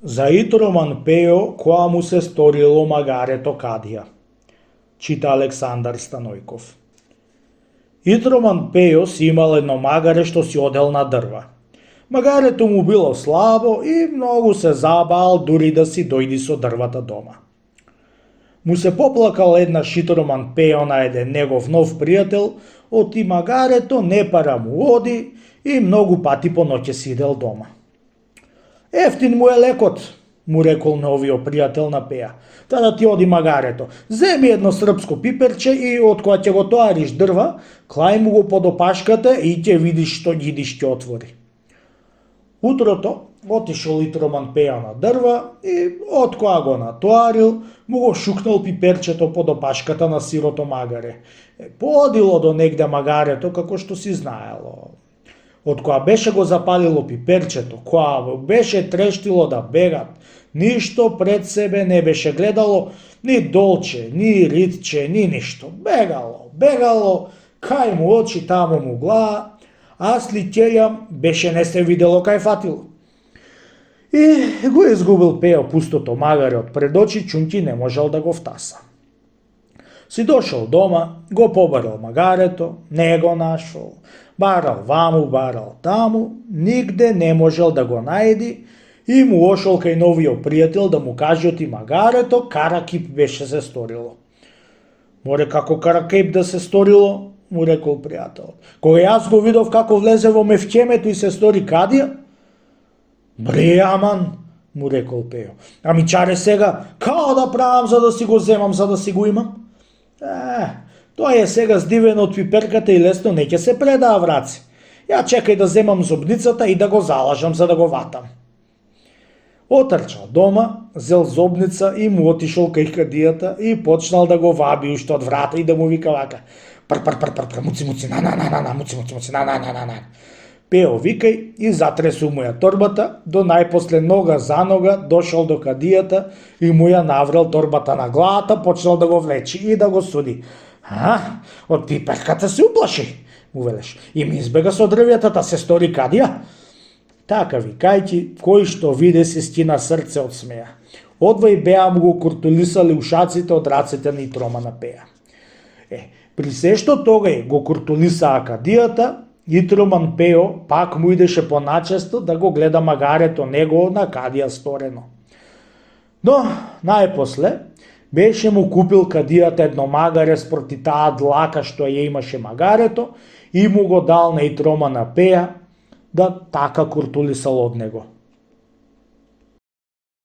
За Итроман Пео која му се сторило магарето Кадија. Чита Александар Станојков. Итроман Пео си имал едно магаре што си одел на дрва. Магарето му било слабо и многу се забаал дури да си дојди со дрвата дома. Му се поплакал еднаш Итроман Пео на еден негов нов пријател, оти магарето не пара му оди и многу пати по ноќе сидел дома. Ефтин му е лекот, му рекол новиот пријател на Пеа. Тада ти оди магарето, земи едно српско пиперче и од кога ќе го тоариш дрва, клај му го под опашката и ќе видиш што гидиш ќе отвори. Утрото отишол Итроман Пеа на дрва и од кога го натоарил, му го шукнал пиперчето под опашката на сирото магаре. Поодило до негде магарето како што си знаело. Од кога беше го запалило пиперчето, кога беше трештило да бегат, ништо пред себе не беше гледало, ни долче, ни ритче, ни ништо. Бегало, кај му очи, таму му глава, а слиќеја беше не се видело кај фатило. И го изгубил Пео пустото магаре од пред очи, чунки не можел да го втаса. Си дошол дома, го побарал магарето, не го нашол, барал ваму, барал таму, нигде не можел да го најди и му ошол кај новиот пријател да му каже оти магарето каракип беше се сторило. Море како каракип да се сторило, му рекол пријател. Кога јас го видов како влезе во мевкемето и се стори Кадија, бре аман, му рекол Пео. Ами чаре сега, као да правам за да си го земам, за да си го имам? Тој е сега здивен од пиперката и лесно не ќе се предаа враци. Ја чекај да земам зобницата и да го залажам за да го ватам. Отрчал дома, зел зобница и му отишол кај Кадијата и почнал да го ваби уште од врата и да му вика вака: пр, муци, на, муци, на. Пео викај и затресу му ја торбата, до најпосле нога за нога дошол до Кадијата и му ја наврел торбата на главата, почнал да го влечи и да го суди. Од пиперката се уплаши, му велеш, и ми избега со дрвјата, се стори Кадија. Така викајќи, кој што виде се стина срце од смеја. Одвај беа му го куртулисали ушаците од рацете на Итромана Пеа. При се што тогај го куртулисаа Кадијата, Итроман Пео пак му идеше поначесто да го гледа магарето негово на Кадија сторено. Но, најпосле, беше му купил Кадијата едно магаре спроти таа длака што ја имаше магарето и му го дал на Итромана Пеа да така куртулисал од него.